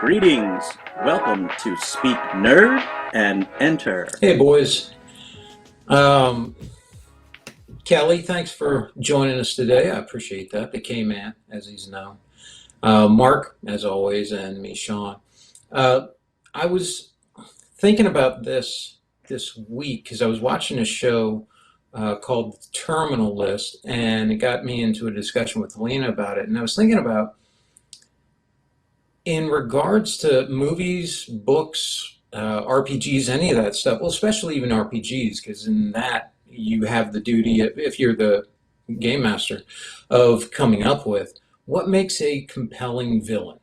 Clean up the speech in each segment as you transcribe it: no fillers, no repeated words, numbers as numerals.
Greetings. Welcome to Speak Nerd and Enter. Hey, boys. Um, Kelly, thanks for joining us today. I appreciate that. The K-Man, as he's known. Mark, as always, and me, Sean. I was thinking about this week because I was watching a show called The Terminal List, and it got me into a discussion with Helena about it. And I was thinking about, in regards to movies, books, RPGs, any of that stuff, well, especially even RPGs, because in that you have the duty, if you're the game master, of coming up with what makes a compelling villain.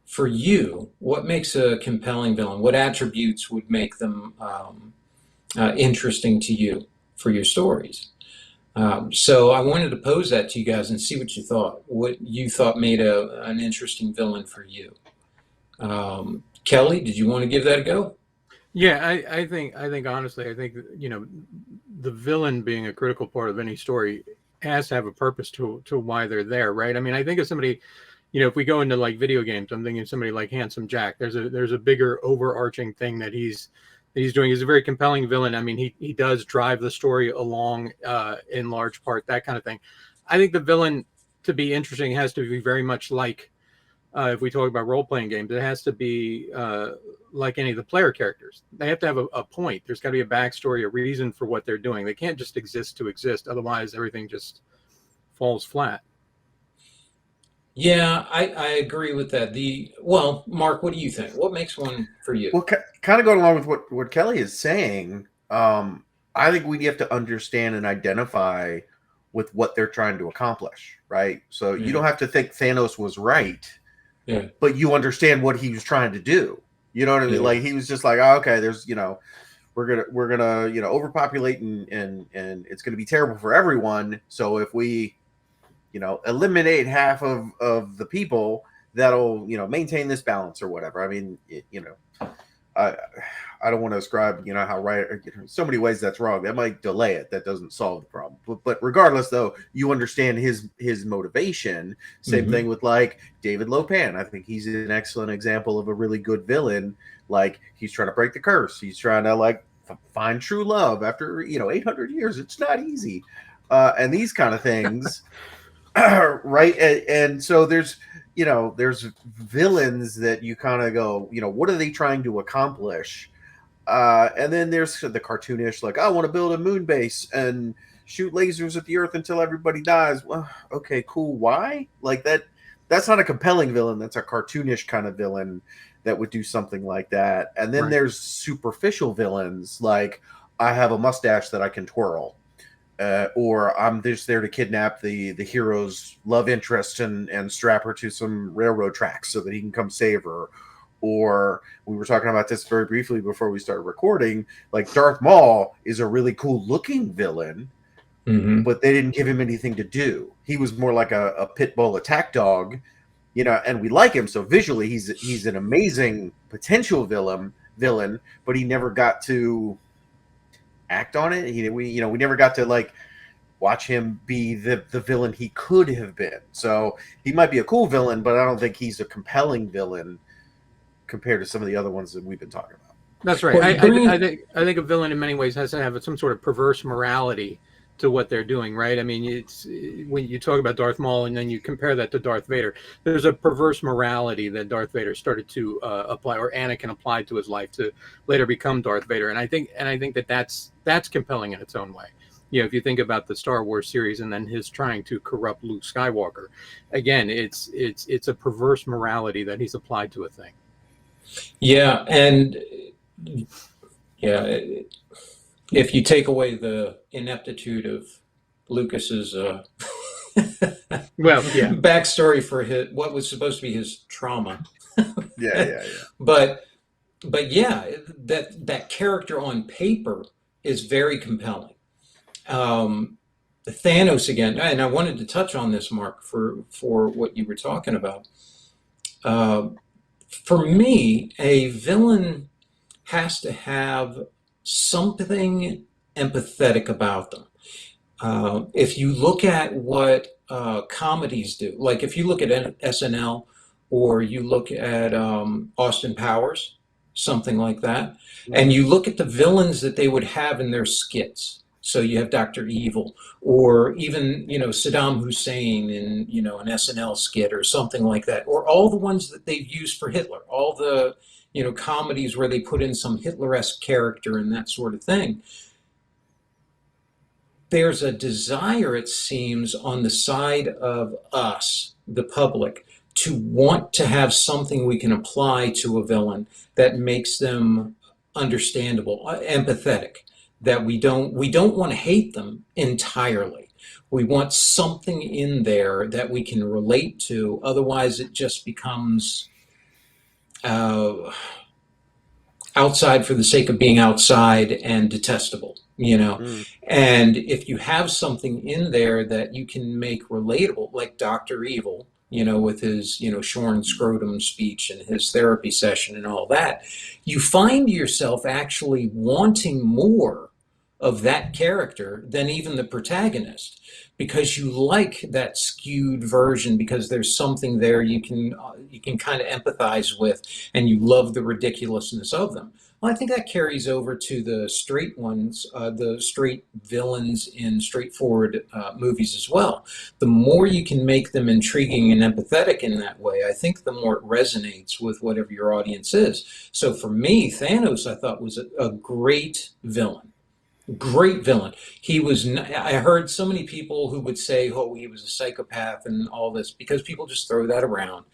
For you, what makes a compelling villain? What attributes would make them interesting to you for your stories? So I wanted to pose that to you guys and see what you thought. What you thought made an interesting villain for you. Kelly, did you want to give that a go? Yeah, I think honestly, I think the villain being a critical part of any story has to have a purpose to why they're there, right? I mean, I think of somebody, if we go into like video games, I'm thinking of somebody like Handsome Jack. There's a bigger overarching thing that he's doing. He's a very compelling villain. I mean, he does drive the story along in large part, that kind of thing. I think the villain, to be interesting, has to be very much like, if we talk about role-playing games, it has to be like any of the player characters. They have to have a point. There's got to be a backstory, a reason for what they're doing. They can't just exist to exist. Otherwise, everything just falls flat. Yeah, I agree with that. Well, Mark, what do you think? What makes one for you? Well, kind of going along with what Kelly is saying, I think we have to understand and identify with what they're trying to accomplish, right? So you don't have to think Thanos was right, but you understand what he was trying to do. You know what I mean? Like, he was just like, oh, okay, there's, we're gonna overpopulate and it's gonna be terrible for everyone. So if we eliminate half of the people, that'll maintain this balance or whatever. I mean, I don't want to ascribe how right, so many ways that's wrong. That might delay it. That doesn't solve the problem. But regardless, though, you understand his motivation. Same thing with like David Lopan. I think he's an excellent example of a really good villain. Like, he's trying to break the curse. He's trying to like find true love after 800 years. It's not easy, and these kind of things. Right. And so there's villains that you kind of go, what are they trying to accomplish? And then there's the cartoonish, like, I want to build a moon base and shoot lasers at the earth until everybody dies. Well, okay, cool. Why? Like that's not a compelling villain. That's a cartoonish kind of villain that would do something like that. And then there's superficial villains, like, I have a mustache that I can twirl. Or I'm just there to kidnap the hero's love interest and strap her to some railroad tracks so that he can come save her. Or we were talking about this very briefly before we started recording. Like, Darth Maul is a really cool looking villain, but they didn't give him anything to do. He was more like a pit bull attack dog, and we like him. So visually, he's an amazing potential villain, but he never got to act on it. We never got to like watch him be the villain he could have been. So he might be a cool villain, but I don't think he's a compelling villain compared to some of the other ones that we've been talking about. That's right. I think a villain in many ways has to have some sort of perverse morality to what they're doing, right? I mean, it's when you talk about Darth Maul and then you compare that to Darth Vader, there's a perverse morality that Darth Vader started to apply, or Anakin applied to his life to later become Darth Vader. And I think that's compelling in its own way. If you think about the Star Wars series and then his trying to corrupt Luke Skywalker, again, it's a perverse morality that he's applied to a thing. Yeah, and if you take away the ineptitude of Lucas's backstory for what was supposed to be his trauma. Yeah. But yeah, that character on paper is very compelling. Thanos again, and I wanted to touch on this, Mark, for what you were talking about. For me, a villain has to have something empathetic about them. If you look at what comedies do, like if you look at SNL or you look at Austin Powers, something like that, and you look at the villains that they would have in their skits. So you have Dr. Evil, or even, Saddam Hussein in, an SNL skit or something like that, or all the ones that they've used for Hitler, all the, comedies where they put in some Hitler-esque character and that sort of thing. There's a desire, it seems, on the side of us, the public, to want to have something we can apply to a villain that makes them understandable, empathetic, that we don't want to hate them entirely. We want something in there that we can relate to. Otherwise, it just becomes outside for the sake of being outside and detestable, And if you have something in there that you can make relatable, like Dr. Evil, with his, shorn scrotum speech and his therapy session and all that, you find yourself actually wanting more of that character than even the protagonist, because you like that skewed version, because there's something there you can kind of empathize with, and you love the ridiculousness of them. Well, I think that carries over to the straight ones, the straight villains in straightforward movies as well. The more you can make them intriguing and empathetic in that way, I think the more it resonates with whatever your audience is. So for me, Thanos, I thought, was a great villain. Great villain. I heard so many people who would say, oh, he was a psychopath and all this, because people just throw that around.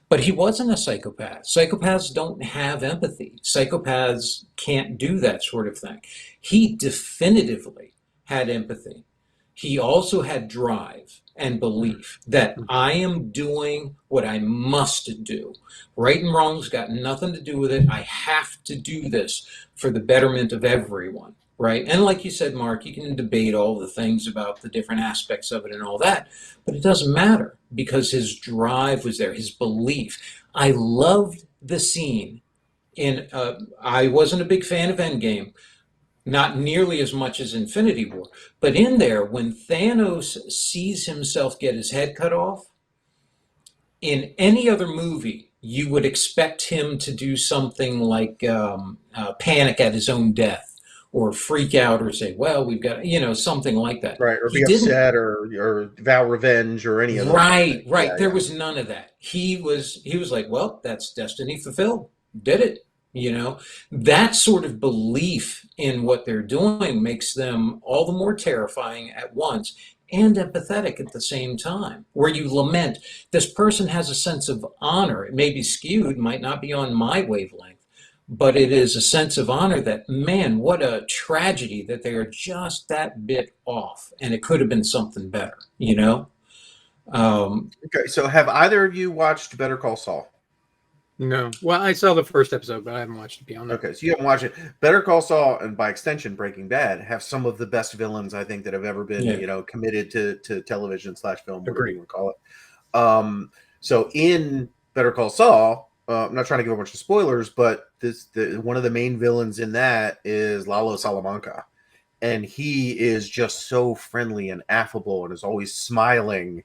But he wasn't a psychopath. Psychopaths don't have empathy. Psychopaths can't do that sort of thing. He definitively had empathy. He also had drive and belief that I am doing what I must do. Right and wrong's got nothing to do with it. I have to do this for the betterment of everyone. Right. And like you said, Mark, you can debate all the things about the different aspects of it and all that, but it doesn't matter, because his drive was there, his belief. I loved the scene I wasn't a big fan of Endgame, not nearly as much as Infinity War, but in there, when Thanos sees himself get his head cut off, in any other movie, you would expect him to do something like panic at his own death, or freak out, or say, well, we've got, something like that. Right, or be upset, or vow revenge, or any of those. Right. Yeah, there was none of that. He was like, well, that's destiny fulfilled. Did it. That sort of belief in what they're doing makes them all the more terrifying at once, and empathetic at the same time, where you lament, this person has a sense of honor. It may be skewed, might not be on my wavelength, but it is a sense of honor that, man, what a tragedy that they are just that bit off, and it could have been something better, Okay, so have either of you watched Better Call Saul? No. Well, I saw the first episode, but I haven't watched it beyond that. Okay, so you haven't watched it. Better Call Saul, and by extension Breaking Bad, have some of the best villains, I think, that have ever been, committed to television / film, whatever you want to call it. So in Better Call Saul, I'm not trying to give a bunch of spoilers, but one of the main villains in that is Lalo Salamanca, and he is just so friendly and affable and is always smiling.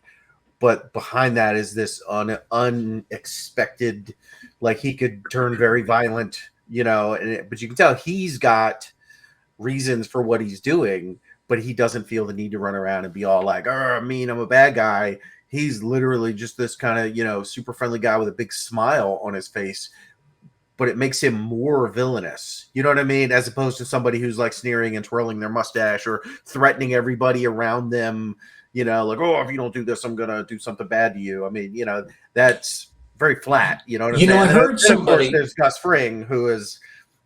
But behind that is this unexpected, like, he could turn very violent, but you can tell he's got reasons for what he's doing, but he doesn't feel the need to run around and be all like, I'm a bad guy. He's literally just this kind of, super friendly guy with a big smile on his face, but it makes him more villainous. You know what I mean? As opposed to somebody who's like sneering and twirling their mustache or threatening everybody around them, like, oh, if you don't do this, I'm going to do something bad to you. I mean, that's very flat. You know what I'm saying? I heard somebody. Of course, there's Gus Fring, who is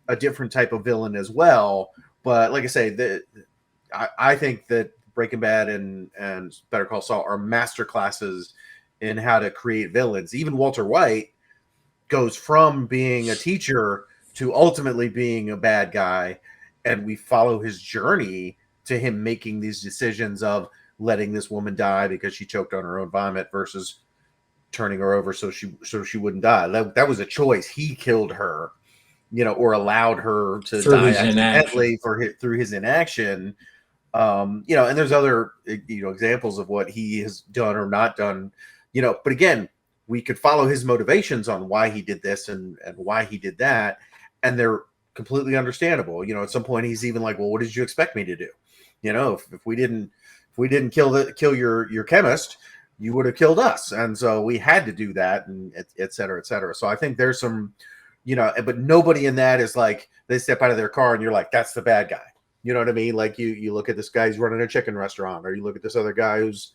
a different type of villain as well. But like I say, I think that Breaking Bad and Better Call Saul are masterclasses in how to create villains. Even Walter White goes from being a teacher to ultimately being a bad guy, and we follow his journey to him making these decisions of letting this woman die because she choked on her own vomit versus turning her over so she wouldn't die. That was a choice. He killed her, or allowed her to die accidentally through his inaction. And there's other examples of what he has done or not done, but again, we could follow his motivations on why he did this and why he did that, and they're completely understandable. At some point he's even like, well, what did you expect me to do? If we didn't kill your chemist, you would have killed us, and so we had to do that, and et cetera, et cetera. So I think there's some, but nobody in that is like, they step out of their car and you're like, that's the bad guy. You know what I mean? Like you look at this guy who's running a chicken restaurant, or you look at this other guy who's,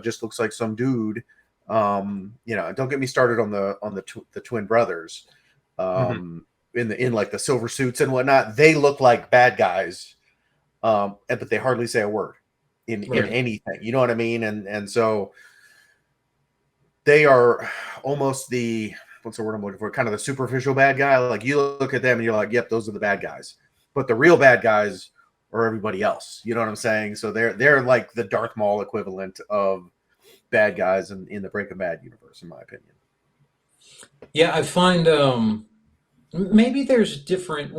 just looks like some dude. Don't get me started on the twin brothers, in like the silver suits and whatnot. They look like bad guys, but they hardly say a word in anything. You know what I mean? And so they are almost what's the word I'm looking for? Kind of the superficial bad guy. Like you look at them and you're like, yep, those are the bad guys. But the real bad guys are everybody else. You know what I'm saying? So they're like the Darth Maul equivalent of bad guys in the Breaking Bad universe, in my opinion. Yeah, I find maybe there's different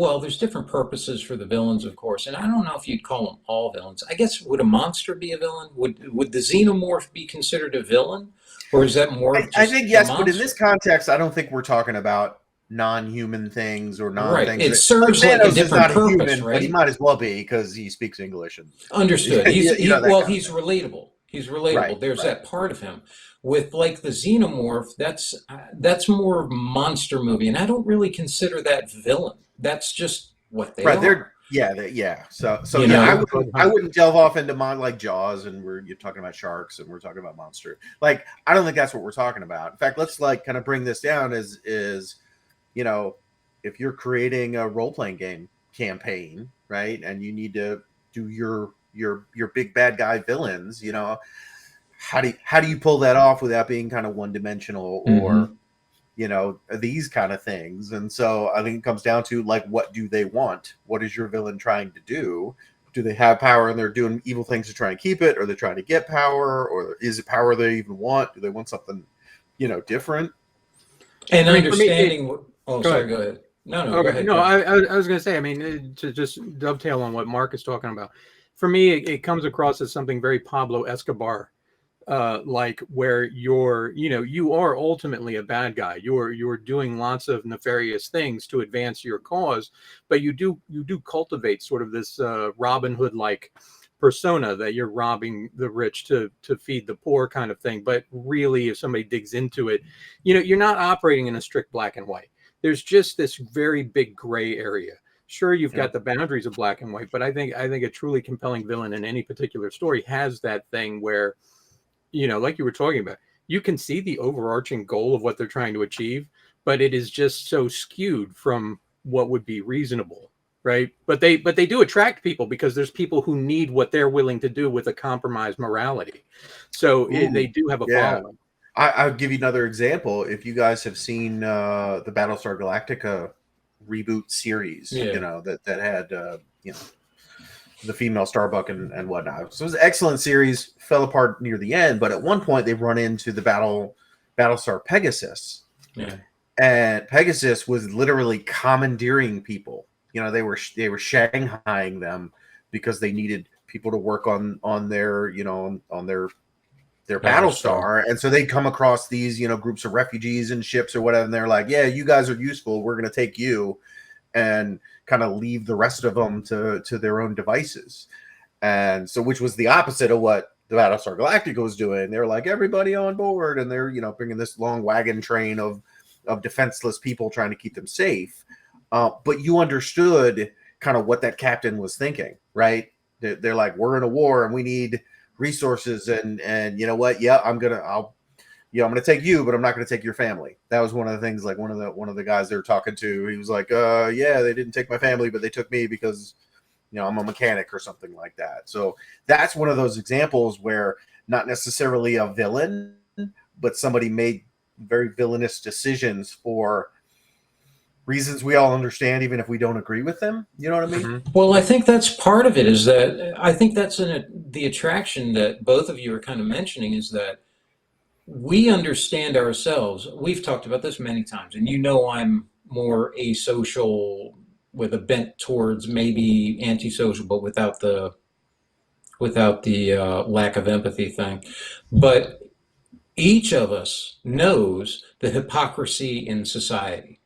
purposes for the villains, of course, and I don't know if you'd call them all villains. I guess, would a monster be a villain? Would the xenomorph be considered a villain, or is that more of just I think yes, a but in monster? this context, I don't think we're talking about non-human things or Right. non-things. It serves like a Thanos is different not a purpose, human, right? but he might as well be because he speaks English. And Understood. that He's kind of he's thing. relatable. He's relatable. Right, There's right. that part of him. With like the xenomorph, that's more of a monster movie, and I don't really consider that villain. That's just what they Right, are. yeah. So You yeah, know? I wouldn't delve off into like Jaws, and you're talking about sharks, and we're talking about monster. Like, I don't think that's what we're talking about. In fact, let's like kind of bring this down is if you're creating a role-playing game campaign, right, and you need to do your big bad guy villains, how do you pull that off without being kind of one-dimensional or these kind of things? And so I think it comes down to like, what do they want? What is your villain trying to do? Do they have power and they're doing evil things to try and keep it? Or they're trying to get power? Or is it power they even want? Do they want something different? And I mean, for me, understanding what. Oh, go sorry. ahead. Go ahead. No, go Okay, ahead. no, Go ahead. I was going to say, I mean, to just dovetail on what Mark is talking about, for me, it comes across as something very Pablo Escobar, like where you are ultimately a bad guy. You're doing lots of nefarious things to advance your cause, but you do cultivate sort of this Robin Hood like persona that you're robbing the rich to feed the poor kind of thing. But really, if somebody digs into it, you're not operating in a strict black and white. There's just this very big gray area. Sure, you've got the boundaries of black and white, but I think a truly compelling villain in any particular story has that thing where, like you were talking about, you can see the overarching goal of what they're trying to achieve, but it is just so skewed from what would be reasonable, right? But they do attract people because there's people who need what they're willing to do with a compromised morality. So they do have a following. I'll give you another example. If you guys have seen the Battlestar Galactica reboot series, that had the female Starbuck and whatnot. So it was an excellent series, fell apart near the end, but at one point they run into the Battlestar Pegasus. Yeah. And Pegasus was literally commandeering people. They were shanghaiing them because they needed people to work on their on their Battlestar, and so they come across these groups of refugees and ships or whatever, and they're like, yeah, you guys are useful, we're going to take you, and kind of leave the rest of them to their own devices. And so, which was the opposite of what the Battlestar Galactica was doing. They're like, everybody on board, and they're bringing this long wagon train of defenseless people trying to keep them safe. But you understood kind of what that captain was thinking, right? They're like, we're in a war and we need resources, and you know what? Yeah, I'm gonna take you, but I'm not gonna take your family. That was one of the things. Like one of the guys they were talking to, he was like, yeah, they didn't take my family, but they took me because I'm a mechanic or something like that. So that's one of those examples where not necessarily a villain, but somebody made very villainous decisions for reasons we all understand, even if we don't agree with them. You know what I mean? Mm-hmm. Well, I think that's part of it. Is that I think that's the attraction that both of you are kind of mentioning, is that we understand ourselves. We've talked about this many times, and I'm more asocial with a bent towards maybe antisocial, but without the lack of empathy thing. But Each of us knows the hypocrisy in society,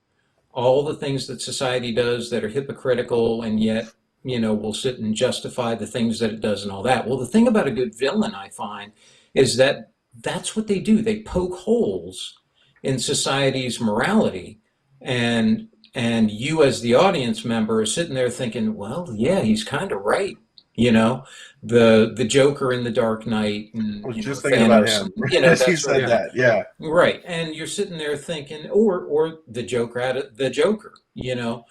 all the things that society does that are hypocritical, and yet, will sit and justify the things that it does and all that. Well, the thing about a good villain, I find, is that that's what they do. They poke holes in society's morality, and you as the audience member are sitting there thinking, well, yeah, he's kind of right. You know, the Joker in the Dark Knight, I and was just thinking about Thanos, him that as you sort of said thing. that. Yeah. Right, and you're sitting there thinking, or the Joker out of the Joker, Yeah.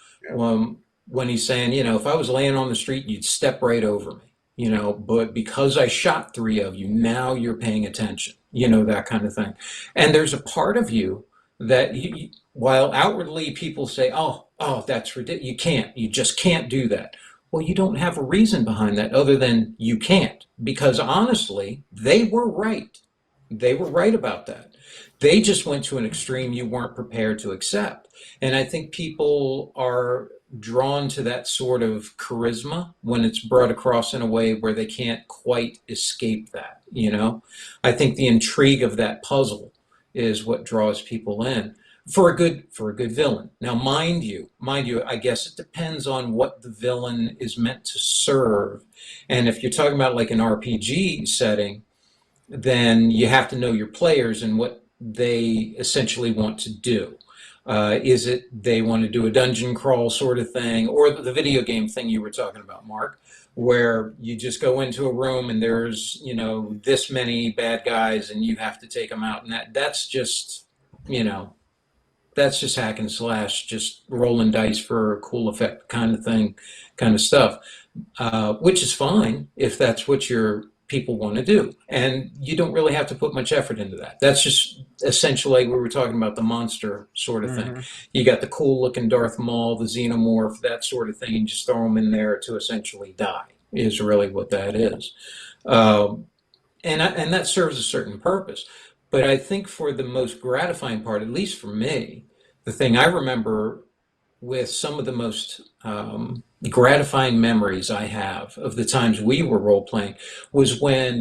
when he's saying, if I was laying on the street, you'd step right over me, but because I shot three of you, now you're paying attention, that kind of thing. And there's a part of you that, while outwardly people say, oh, that's ridiculous, you just can't do that. Well, you don't have a reason behind that other than you can't, because honestly, they were right. They were right about that. They just went to an extreme you weren't prepared to accept. And I think people are drawn to that sort of charisma when it's brought across in a way where they can't quite escape that, I think the intrigue of that puzzle is what draws people in for a good villain. Now, mind you, I guess it depends on what the villain is meant to serve. And if you're talking about like an RPG setting, then you have to know your players and what they essentially want to do. Is it they want to do a dungeon crawl sort of thing, or the video game thing you were talking about, Mark, where you just go into a room and there's, this many bad guys and you have to take them out, and that's just, that's just hack and slash, just rolling dice for a cool effect kind of thing, kind of stuff, which is fine if that's what your people want to do. And you don't really have to put much effort into that. That's just essentially, we were talking about the monster sort of thing. You got the cool looking Darth Maul, the xenomorph, that sort of thing. You just throw them in there to essentially die, is really what that is. And that serves a certain purpose. But I think for the most gratifying part, at least for me, the thing I remember with some of the most gratifying memories I have of the times we were role playing was when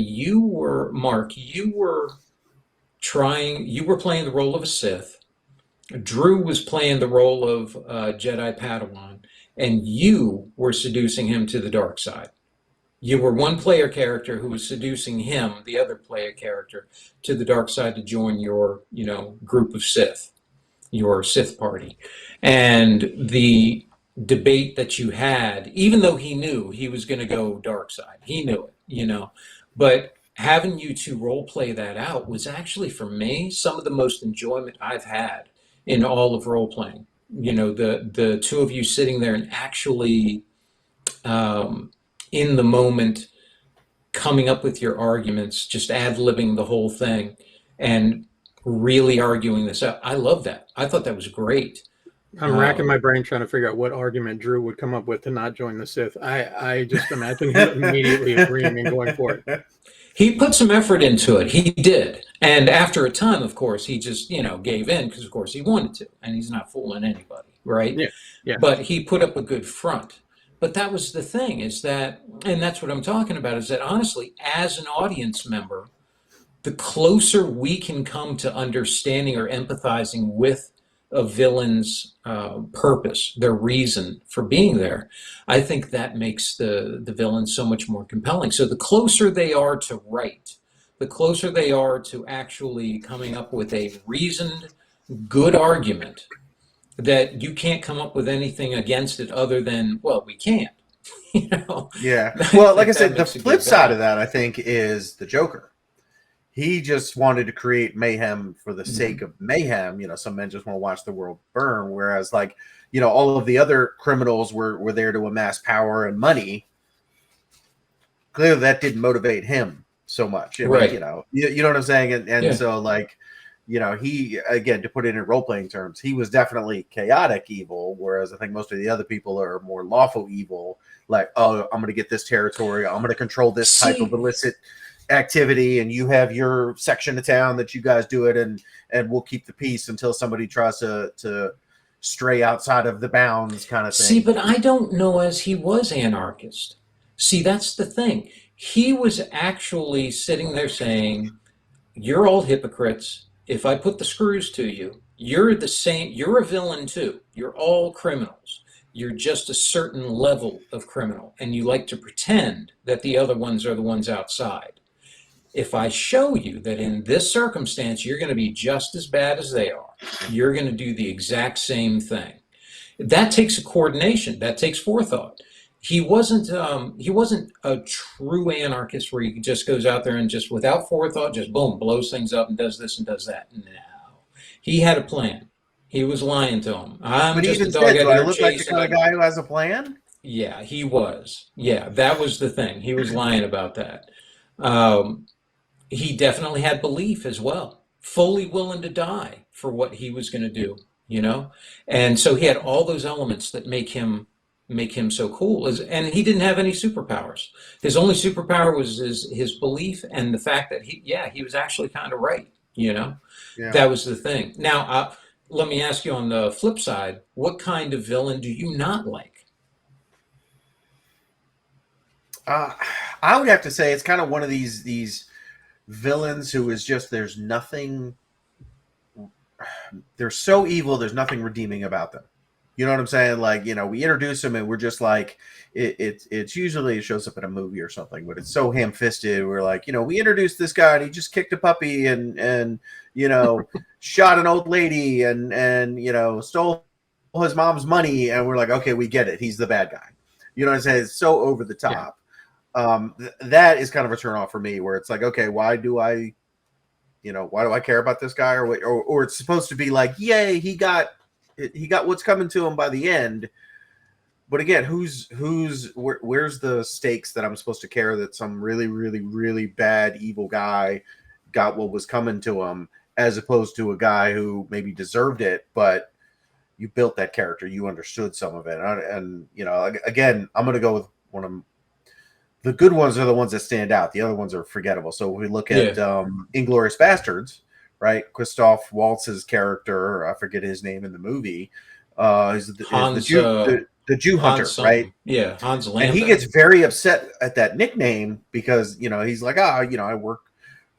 Mark, you were playing the role of a Sith. Drew was playing the role of Jedi Padawan, and you were seducing him to the dark side. You were one player character who was seducing him, the other player character, to the dark side to join your, group of Sith, your Sith party. And the debate that you had, even though he knew he was going to go dark side, he knew it, but having you two role play that out was actually, for me, some of the most enjoyment I've had in all of role playing. The two of you sitting there and actually, in the moment, coming up with your arguments, just ad-libbing the whole thing and really arguing this out. I love that. I thought that was great. I'm racking my brain trying to figure out what argument Drew would come up with to not join the Sith. I just imagine him immediately agreeing and going for it. He put some effort into it. He did. And after a time, of course, he just, gave in because, of course, he wanted to. And he's not fooling anybody, right? Yeah. But he put up a good front. But that was the thing, is that, and that's what I'm talking about, is that honestly, as an audience member, the closer we can come to understanding or empathizing with a villain's purpose, their reason for being there, I think that makes the villain so much more compelling. So the closer they are to right, the closer they are to actually coming up with a reasoned, good argument that you can't come up with anything against it other than, well, we can't. Yeah. Well, like I said, the flip side of that, I think, is the Joker. He just wanted to create mayhem for the sake of mayhem. Some men just want to watch the world burn, whereas, like, all of the other criminals were there to amass power and money. Clearly, that didn't motivate him so much. Right. You know what I'm saying? And so, like, he, again, to put it in role-playing terms, he was definitely chaotic evil, whereas I think most of the other people are more lawful evil, like, oh, I'm going to get this territory, I'm going to control this type of illicit activity, and you have your section of town that you guys do it, and we'll keep the peace until somebody tries to stray outside of the bounds, kind of thing. See, but I don't know as he was anarchist. See, that's the thing. He was actually sitting there saying, you're all hypocrites. If I put the screws to you, you're the same. You're a villain too. You're all criminals. You're just a certain level of criminal, and you like to pretend that the other ones are the ones outside. If I show you that in this circumstance you're going to be just as bad as they are, you're going to do the exact same thing. That takes a coordination. That takes forethought. He wasn't a true anarchist where he just goes out there and just without forethought, just boom, blows things up and does this and does that. No, he had a plan. He was lying to him. I'm But he just a even dog said, out "Do I here look like the chasing. kind of guy who has a plan?" Yeah, he was. Yeah, that was the thing. He was lying about that. Um, he definitely had belief as well, fully willing to die for what he was going to do, you know? And so he had all those elements that make him so cool. And he didn't have any superpowers. His only superpower was his belief and the fact that he was actually kind of right, you know? Yeah. That was the thing. Now, let me ask you on the flip side, what kind of villain do you not like? I would have to say it's kind of one of these villains who is just there's nothing. They're so evil. There's nothing redeeming about them. You know what I'm saying? Like, we introduce them and we're just like, it's usually it shows up in a movie or something, but it's so ham-fisted. We're like, we introduced this guy and he just kicked a puppy and shot an old lady and stole his mom's money, and we're like, okay, we get it. He's the bad guy. You know what I'm saying? It's so over the top. Yeah. That is kind of a turn off for me, where it's like, okay, why do I care about this guy, or it's supposed to be like, yay, he got what's coming to him by the end. But again, where's the stakes that I'm supposed to care that some really, really, really bad evil guy got what was coming to him, as opposed to a guy who maybe deserved it, but you built that character, you understood some of it, and again, I'm gonna go with one of the good ones are the ones that stand out. The other ones are forgettable. So if we look at Inglourious Bastards, right? Christoph Waltz's character, I forget his name in the movie, is the Jew hunter, right? Yeah, Hans Lambda. And he gets very upset at that nickname because he's like, I work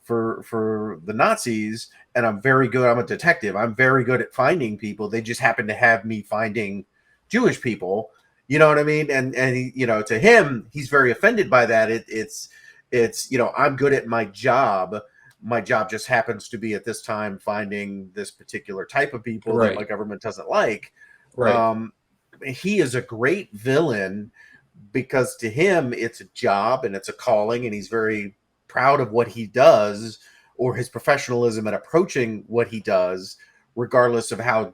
for the Nazis and I'm very good. I'm a detective. I'm very good at finding people. They just happen to have me finding Jewish people. You know what I mean? And he, to him, he's very offended by that. It's I'm good at my job. My job just happens to be at this time finding this particular type of people that my government doesn't like. Right. He is a great villain because to him, it's a job and it's a calling, and he's very proud of what he does or his professionalism at approaching what he does, regardless of how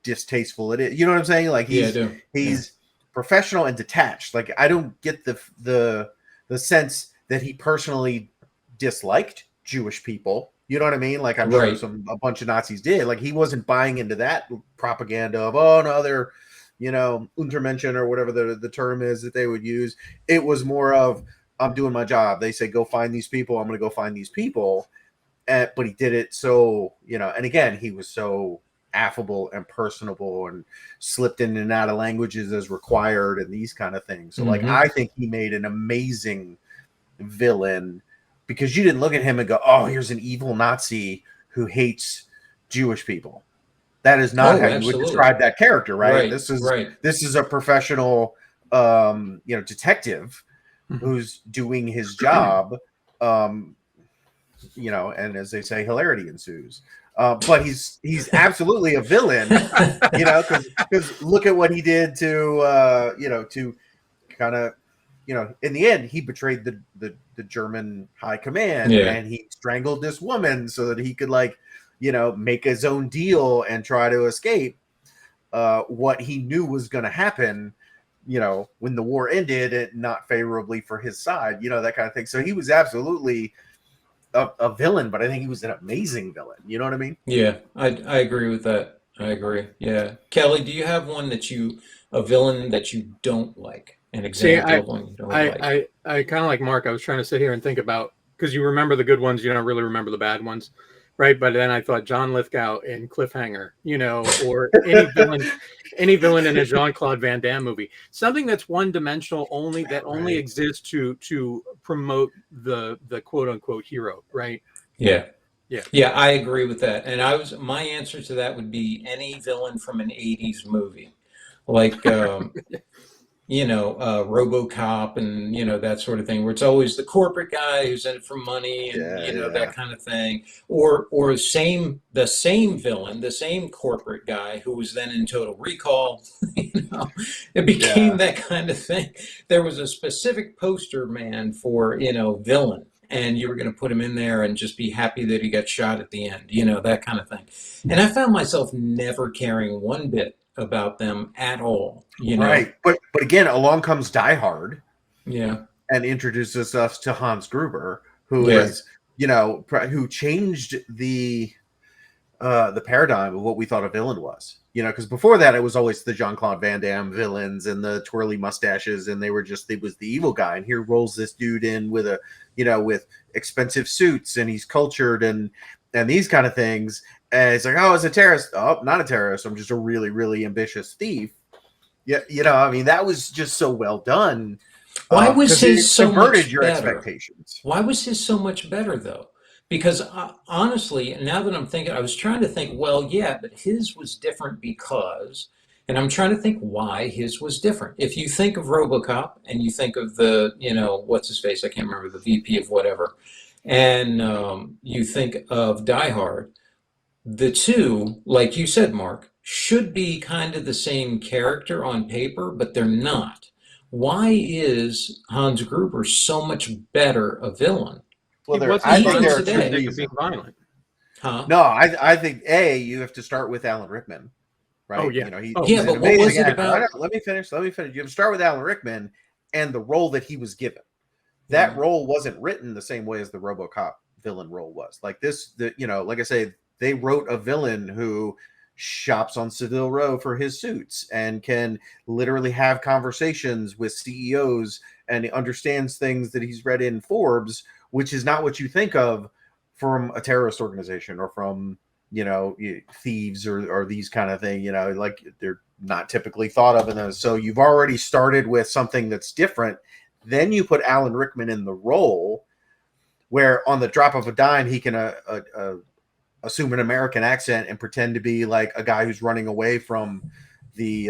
distasteful it is. You know what I'm saying? Like he's professional and detached. Like, I don't get the sense that he personally disliked Jewish people. You know what I mean? Like, I'm sure a bunch of Nazis did. Like, he wasn't buying into that propaganda of, oh no, they're Untermenschen or whatever the term is that they would use. It was more of, I'm doing my job. They say go find these people. I'm going to go find these people. But he did it so and again, he was so affable and personable and slipped in and out of languages as required and these kind of things. So like, I think he made an amazing villain because you didn't look at him and go, oh, here's an evil Nazi who hates Jewish people. That is not how you would describe that character, right? This is a professional detective who's doing his job, and as they say, hilarity ensues. But he's absolutely a villain, because look at what he did to kind of, in the end, he betrayed the German high command, and he strangled this woman so that he could make his own deal and try to escape what he knew was going to happen, when the war ended, and not favorably for his side, that kind of thing. So he was absolutely a villain, but I think he was an amazing villain. You know what I mean? Yeah, I agree with that. I agree. Yeah. Kelly, do you have a villain that you don't like? An example of one you don't like? I kind of like Mark. I was trying to sit here and think about, because you remember the good ones, you don't really remember the bad ones, right? But then I thought John Lithgow in Cliffhanger, or any villain in a Jean-Claude Van Damme movie, something that's one-dimensional, only exists to promote the quote-unquote hero, right? Yeah. Yeah, I agree with that. And my answer to that would be any villain from an 80s movie. Like RoboCop and that sort of thing, where it's always the corporate guy who's in it for money and Yeah, that yeah. kind of thing, or the same villain, the same corporate guy who was then in Total Recall. It became that kind of thing. There was a specific poster man for villain, and you were going to put him in there and just be happy that he got shot at the end, that kind of thing. And I found myself never caring one bit about them at all. Right. But again, along comes Die Hard. Yeah. And introduces us to Hans Gruber, who Yeah. is, who changed the paradigm of what we thought a villain was. Because before that, it was always the Jean-Claude Van Damme villains and the twirly mustaches, and it was the evil guy. And here rolls this dude in with with expensive suits, and he's cultured and these kind of things. And it's like, oh, it's a terrorist. Oh, not a terrorist. I'm just a really, really ambitious thief. Yeah, I mean, that was just so well done. Why was his so much your better? Expectations. Why was his so much better, though? Because honestly, now that I'm thinking, I was trying to think, well, yeah, but his was different because, and I'm trying to think why his was different. If you think of RoboCop and you think of the, what's his face? I can't remember, the VP of whatever. And you think of Die Hard, the two, like you said, Mark, should be kind of the same character on paper, but they're not. Why is Hans Gruber so much better a villain? Well, I think there are today. two reasons. Being violent. Huh? No, I think you have to start with Alan Rickman, right? Oh, yeah. He's but an what was amazing it actor. about? Let me finish. You have to start with Alan Rickman and the role that he was given. That role wasn't written the same way as the RoboCop villain role was. Like like I say, they wrote a villain who shops on Seville Row for his suits and can literally have conversations with CEOs and understands things that he's read in Forbes, which is not what you think of from a terrorist organization or from thieves or these kind of thing. Like they're not typically thought of in those. So you've already started with something that's different. Then you put Alan Rickman in the role where on the drop of a dime he can assume an American accent and pretend to be like a guy who's running away from the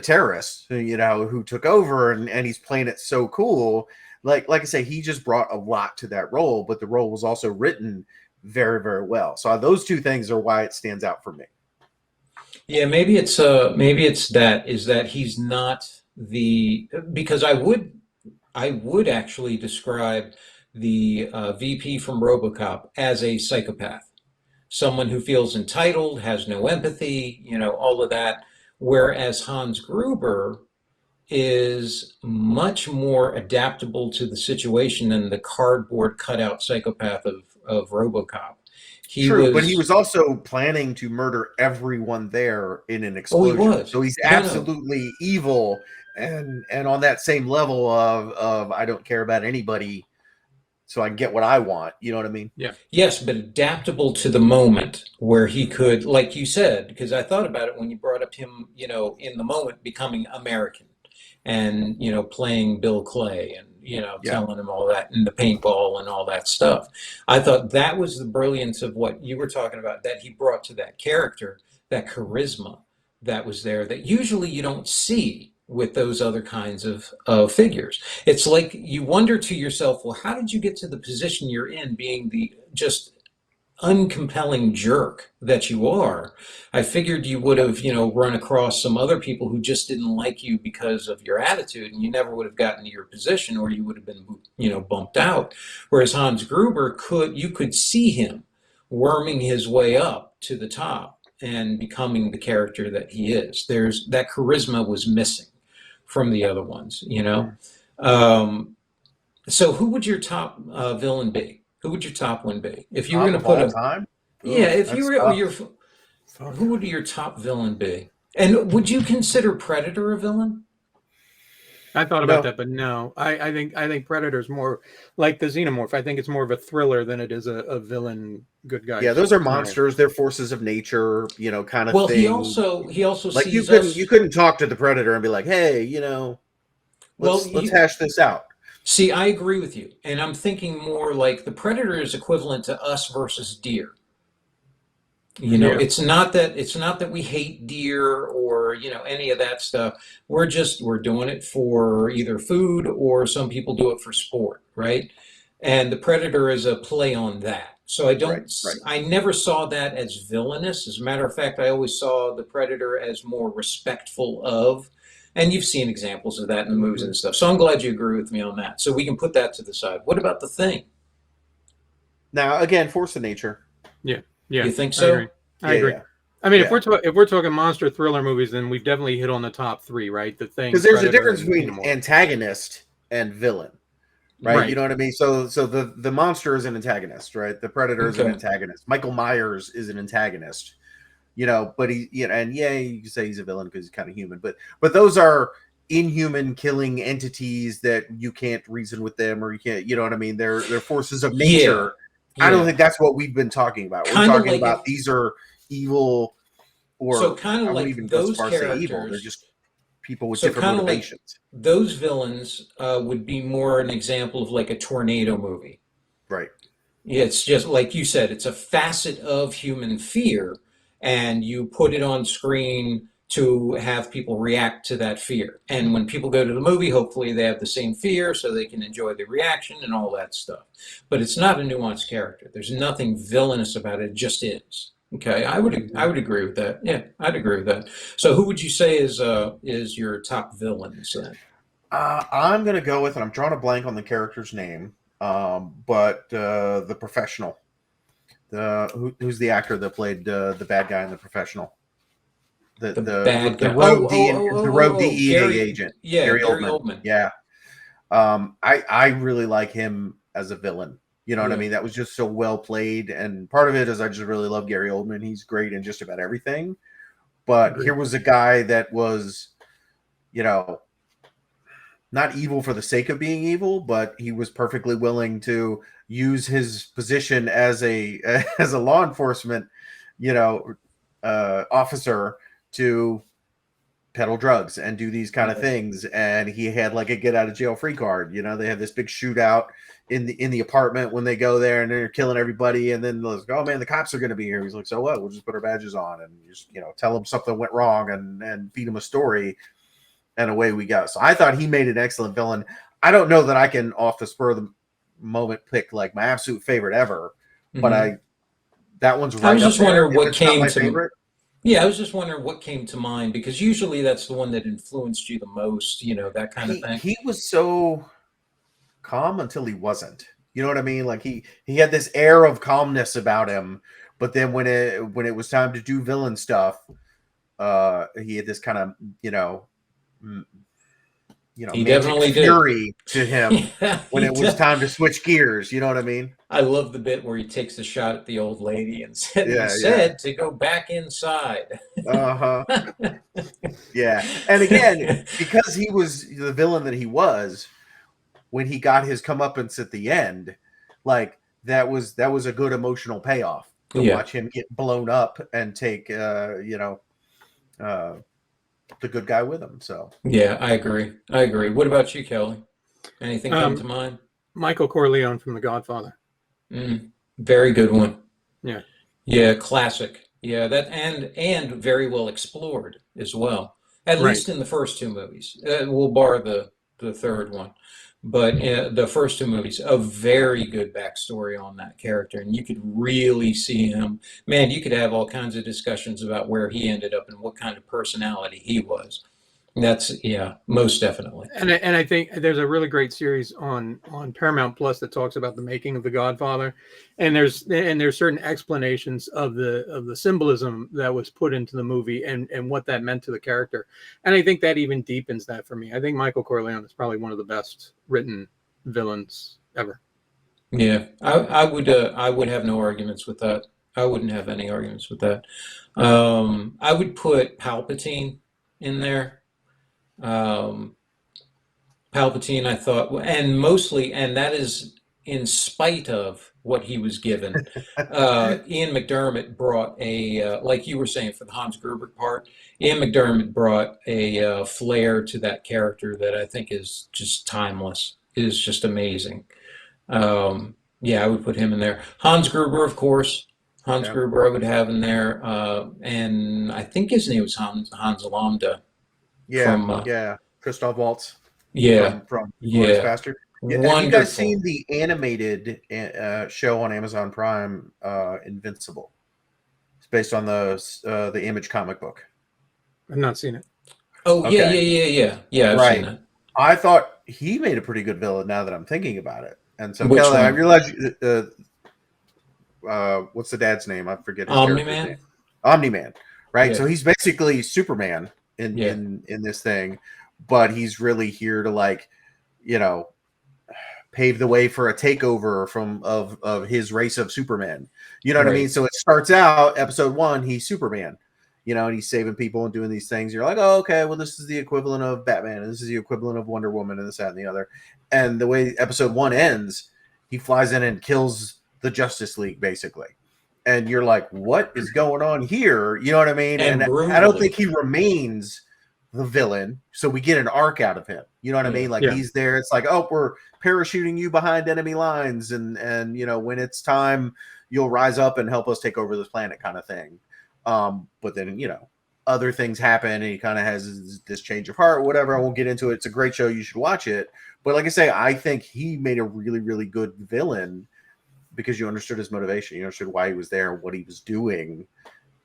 terrorists, who took over, and he's playing it so cool. Like I say, he just brought a lot to that role, but the role was also written very, very well. So those two things are why it stands out for me. Yeah, maybe it's that he's not because I would actually describe the VP from RoboCop as a psychopath, someone who feels entitled, has no empathy, all of that. Whereas Hans Gruber is much more adaptable to the situation than the cardboard cutout psychopath of RoboCop. But he was also planning to murder everyone there in an explosion. Oh, he was. So he's absolutely evil and on that same level of I don't care about anybody, so I can get what I want. You know what I mean? Yeah. Yes, but adaptable to the moment where he could, like you said, because I thought about it when you brought up him, in the moment becoming American and, playing Bill Clay and, telling him all that and the paintball and all that stuff. I thought that was the brilliance of what you were talking about, that he brought to that character, that charisma that was there that usually you don't see with those other kinds of figures. It's like you wonder to yourself, well, how did you get to the position you're in, being the just uncompelling jerk that you are? I figured you would have, run across some other people who just didn't like you because of your attitude, and you never would have gotten to your position, or you would have been, bumped out. Whereas Hans Gruber you could see him worming his way up to the top and becoming the character that he is. That charisma was missing from the other ones, So who would your top villain be? Who would your top one be? If you were going to put a time? Ooh, yeah, if you were who would your top villain be? And would you consider Predator a villain? I thought about that, but no. I think Predator's more like the Xenomorph. I think it's more of a thriller than it is a villain good guy. Yeah, those are monsters. They're forces of nature, kind of Well, thing. he also like sees you couldn't talk to the Predator and be like, hey, let's hash this out. See, I agree with you, and I'm thinking more like the predator is equivalent to us versus deer. You know, Yeah. it's not that we hate deer or, any of that stuff. We're doing it for either food or some people do it for sport, right? And the predator is a play on that. So Right, right. I never saw that as villainous. As a matter of fact, I always saw the predator as more respectful of, and you've seen examples of that in the movies Mhm. and stuff. So I'm glad you agree with me on that. So we can put that to the side. What about the Thing? Now, again, force of nature. Yeah. Yeah. You think I agree. so? I Yeah, agree. yeah, I mean, yeah. if we're talking monster thriller movies, then we've definitely hit on the top three, right? The Thing, Because there's a Predator, difference and between Xenomorph. antagonist and villain, right? You Right. know what I mean? So the monster is an antagonist, right? The predator is an Okay. antagonist. Michael Myers is an antagonist, but and yeah, you can say he's a villain because he's kind of human, but those are inhuman killing entities that you can't reason with them, or you can't, you know what I mean? They're forces of Yeah. nature. I don't Yeah. think that's what we've been talking about. We're Kind of talking like about it. these are evil, So or kind of I wouldn't like even go so those far as say evil. They're characters. just people with So different kind of like motivations. those villains would be more an example of like a tornado movie. Right. Yeah, it's just like you said, it's a facet of human fear, and you put it on screen to have people react to that fear. And when people go to the movie, hopefully they have the same fear so they can enjoy the reaction and all that stuff. But it's not a nuanced character. There's nothing villainous about it. It just is. Okay, I would agree with that. Yeah, I'd agree with that. So who would you say is your top villains then? I'm gonna go with, and I'm drawing a blank on the character's name, but the professional, who's the actor that played the bad guy in the professional, the The the bad the guy. rogue DEA Gary. agent, Yeah, Gary Gary Oldman. Oldman. Yeah, I really like him as a villain. You know what I Yeah. mean? That was just so well played, and part of it is I just really love Gary Oldman. He's great in just about everything. But here Agreed. was a guy that was, you know, not evil for the sake of being evil, but he was perfectly willing to use his position as a as a law enforcement, you know, officer to peddle drugs and do these kind of Yeah. things. And he had like a get out of jail free card. You know, they have this big shootout in the apartment when they go there, and they're killing everybody. And then they're like, oh man, the cops are going to be here. He's like, so what? We'll just put our badges on and just tell them something went wrong and feed them a story, and away we go. So I thought he made an excellent villain. I don't know that I can, off the spur of the moment, pick like my absolute favorite ever, but Hmm. that one's I right was up just there. wondering If what it's not came my to. favorite, Yeah, I was just wondering what came to mind because usually that's the one that influenced you the most. That kind of thing. he was so calm until he wasn't. You know what I mean? Like he had this air of calmness about him, but then when it was time to do villain stuff, he had this kind of m- He magic definitely did. fury to him Yeah, when it was time to switch gears. You know what I mean? I love the bit where he takes a shot at the old lady and said he Yeah, yeah. said to go back inside. Uh-huh. Yeah. And again, because he was the villain that he was, when he got his comeuppance at the end, like that was a good emotional payoff to Yeah, watch him get blown up and take uh the good guy with him. So yeah, I agree. I agree. What about you, Kelly? Anything come to Um, mind? Michael Corleone from The Godfather. Very good one. Yeah. Yeah, classic. Yeah, that and very well explored as well. At Right. least in the first two movies. We'll bar the third one, but the first two movies, a very good backstory on that character, and you could really see him. Man, you could have all kinds of discussions about where he ended up and what kind of personality he was. That's yeah, most definitely. And I think there's a really great series on Paramount Plus that talks about the making of The Godfather, and there's certain explanations of the symbolism that was put into the movie and what that meant to the character, and I think that even deepens that for me. I think Michael Corleone is probably one of the best written villains ever. Yeah, I would have no arguments with that. I wouldn't have any arguments with that. I would put Palpatine in there. Um, Palpatine, I thought, and mostly, and that is in spite of what he was given. Ian McDermott brought like you were saying for the Hans Gruber part, Ian McDermott brought a flair to that character that I think is just timeless. is just amazing. Yeah, I would put him in there. Hans Gruber, of course. Hans Yeah. Gruber, I would have in there, and I think his name was Hans Lambda Yeah, from. yeah. Christoph Waltz Yeah, from Glorious yeah, Bastard. Yeah, have you guys seen wonderful. the animated show on Amazon Prime, Invincible? It's based on the Image comic book. I've not seen it. Oh yeah, Okay, yeah, yeah, yeah, yeah. I've seen right. that. I thought he made a pretty good villain. Now that I'm thinking about it, and so Which Kelly, I one? realize what's the dad's name? I forget his Omni character's name. Man. Omni-Man, right? Yeah, So he's basically Superman in yeah, in this thing, but he's really here to, like, you know, pave the way for a takeover from of his race of Superman. You know what I mean? right. So it starts out episode 1, he's Superman, and he's saving people and doing these things. You're like, oh, okay, well, this is the equivalent of Batman, and this is the equivalent of Wonder Woman, and this, that, and the other. And the way episode 1 ends, he flies in and kills the Justice League, basically. And you're like, what is going on here? You know what I mean? And And I don't think brutally. he remains the villain, so we get an arc out of him. You know what I Yeah, mean? Like, Yeah. he's there. It's like, oh, we're parachuting you behind enemy lines, and when it's time, you'll rise up and help us take over this planet, kind of thing. But then other things happen, and he kind of has this change of heart, whatever. I won't get into it. It's a great show. You should watch it. But like I say, I think he made a really, really good villain because you understood his motivation. You understood why he was there, what he was doing,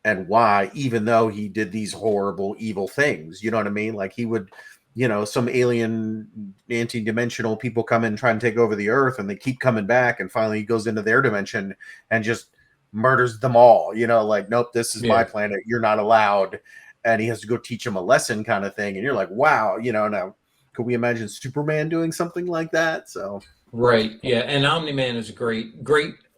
and why, even though he did these horrible, evil things. You know what I mean? Like, he would, some alien anti-dimensional people come in and try and take over the earth, and they keep coming back, and finally he goes into their dimension and just murders them all. Like, nope, this is my yeah. planet. You're not allowed. And he has to go teach them a lesson, kind of thing. And you're like, wow, now could we imagine Superman doing something like that? So Right. Yeah. And Omni Man is a great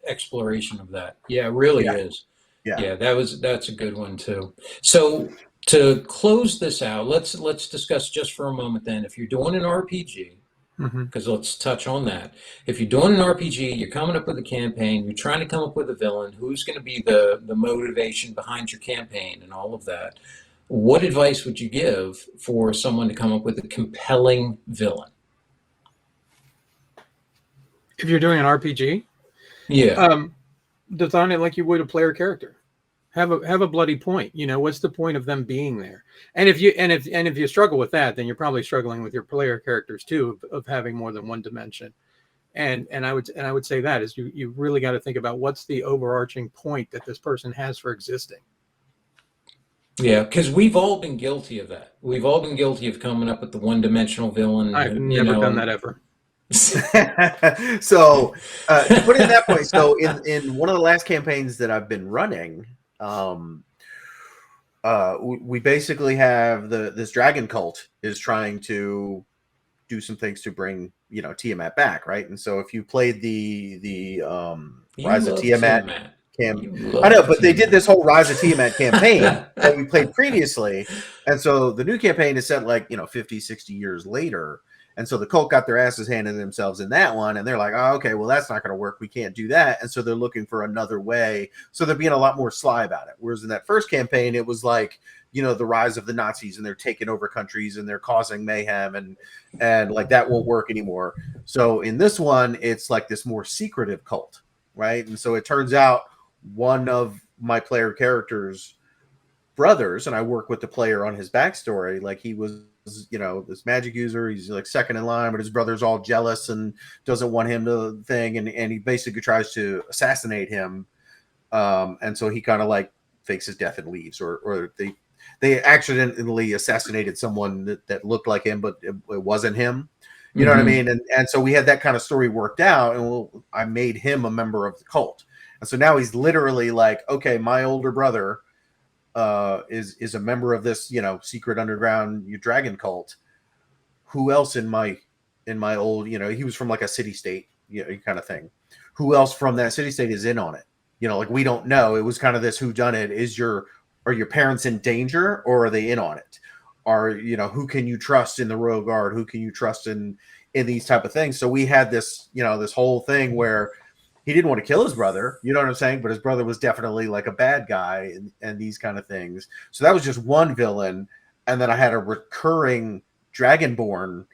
exploration of that. Yeah, it really yeah, is. yeah. Yeah, that's a good one too. So to close this out, let's discuss just for a moment then. If you're doing an RPG, Hmm. because let's touch on that. If you're doing an RPG, you're coming up with a campaign, you're trying to come up with a villain, who's going to be the motivation behind your campaign and all of that. What advice would you give for someone to come up with a compelling villain? If you're doing an RPG, Yeah. design it like you would a player character. Have a bloody point. What's the point of them being there? And if you struggle with that, then you're probably struggling with your player characters too, of having more than one dimension. And I would say that is you really got to think about what's the overarching point that this person has for existing. Yeah, because we've all been guilty of that. We've all been guilty of coming up with the one-dimensional villain, I've you never know, done that ever. So to put it in that point, so in one of the last campaigns that I've been running, we basically have this dragon cult is trying to do some things to bring Tiamat back, right? And so if you played the you Rise of love Tiamat Tiamat. camp, You I know, love but they did Tiamat. this whole Rise of Tiamat campaign that we played previously, and so the new campaign is set like 50, 60 years later. And so the cult got their asses handed to themselves in that one, and they're like, oh, okay, well, that's not going to work. We can't do that. And so they're looking for another way. So they're being a lot more sly about it. Whereas in that first campaign, it was like, the rise of the Nazis, and they're taking over countries and they're causing mayhem, and like that won't work anymore. So in this one, it's like this more secretive cult, right? And so it turns out one of my player characters' brothers, and I work with the player on his backstory, like he was this magic user, he's like second in line, but his brother's all jealous and doesn't want him to thing, and he basically tries to assassinate him, and so he kind of like fakes his death and leaves, or they accidentally assassinated someone that looked like him, but it wasn't him. You know what I Hmm. mean? And so we had that kind of story worked out, and I made him a member of the cult, and so now he's literally like, okay, my older brother is a member of this secret underground dragon cult. Who else in my old he was from like a city state kind of thing. Who else from that city state is in on it? Like, we don't know. It was kind of this whodunit. Are your parents in danger, or are they in on it? Are who can you trust in the royal guard? Who can you trust in these type of things? So we had this this whole thing where he didn't want to kill his brother, you know what I'm saying? But his brother was definitely like a bad guy, and these kind of things. So that was just one villain. And then I had a recurring Dragonborn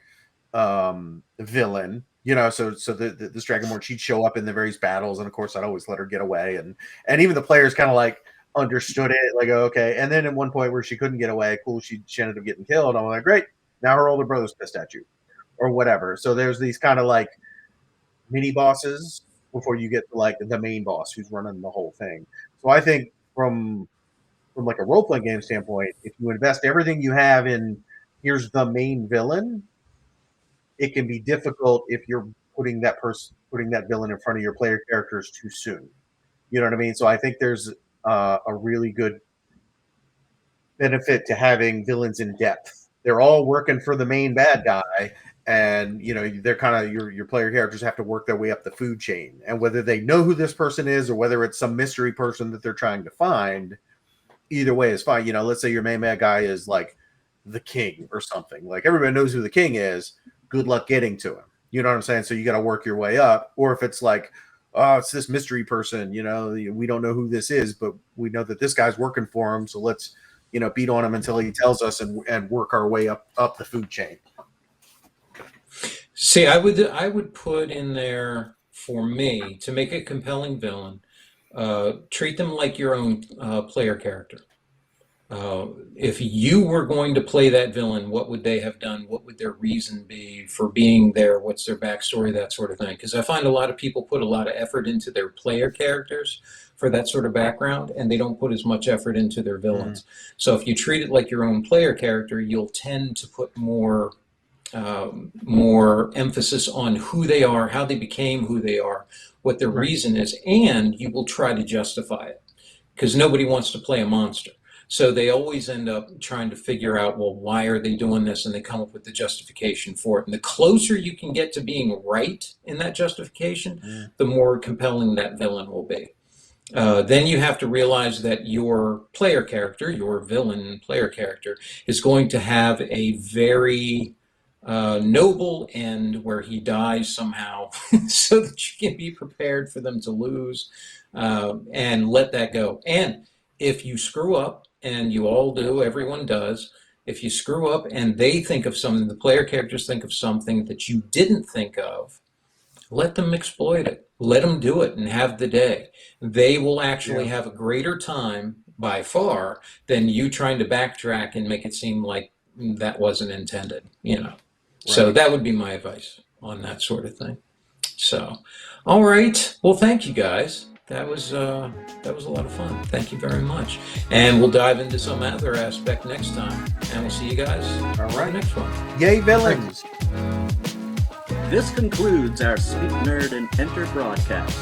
villain. You know, so this Dragonborn, she'd show up in the various battles, and of course, I'd always let her get away, and even the players kind of like understood it, like, okay. And then at one point where she couldn't get away, cool, she ended up getting killed. I'm like, great, now her older brother's pissed at you, or whatever. So there's these kind of like mini bosses before you get to like the main boss who's running the whole thing. So I think from like a role playing game standpoint, if you invest everything you have in here's the main villain, it can be difficult if you're putting that villain in front of your player characters too soon. You know what I mean? So I think there's a really good benefit to having villains in depth. They're all working for the main bad guy, and you know they're kind of your player characters have to work their way up the food chain. And whether they know who this person is or whether it's some mystery person that they're trying to find, either way is fine. You know, let's say your main bad guy is like the king or something. Like everybody knows who the king is. Good luck getting to him. You know what I'm saying? So you got to work your way up. Or if it's like, oh, it's this mystery person, you know, we don't know who this is, but we know that this guy's working for him. So let's, you know, beat on him until he tells us and work our way up the food chain. See, I would put in there, for me, to make a compelling villain, treat them like your own player character. If you were going to play that villain, what would they have done? What would their reason be for being there? What's their backstory? That sort of thing. Because I find a lot of people put a lot of effort into their player characters for that sort of background, and they don't put as much effort into their villains. Mm-hmm. So if you treat it like your own player character, you'll tend to put more emphasis on who they are, how they became who they are, what their reason is, and you will try to justify it. Because nobody wants to play a monster. So they always end up trying to figure out, well, why are they doing this? And they come up with the justification for it. And the closer you can get to being right in that justification, the more compelling that villain will be. Then you have to realize that your player character, your villain player character, is going to have a very noble end where he dies somehow so that you can be prepared for them to lose and let that go. And if you screw up, and you all do, everyone does, if you screw up and they think of something, the player characters think of something that you didn't think of, let them exploit it. Let them do it and have the day. They will actually have a greater time by far than you trying to backtrack and make it seem like that wasn't intended, you know. Right. So that would be my advice on that sort of thing. So, all right. Well, thank you guys. That was a lot of fun. Thank you very much. And we'll dive into some other aspect next time. And we'll see you guys on the next one. Yay, villains! This concludes our Speak Nerd and Enter broadcast.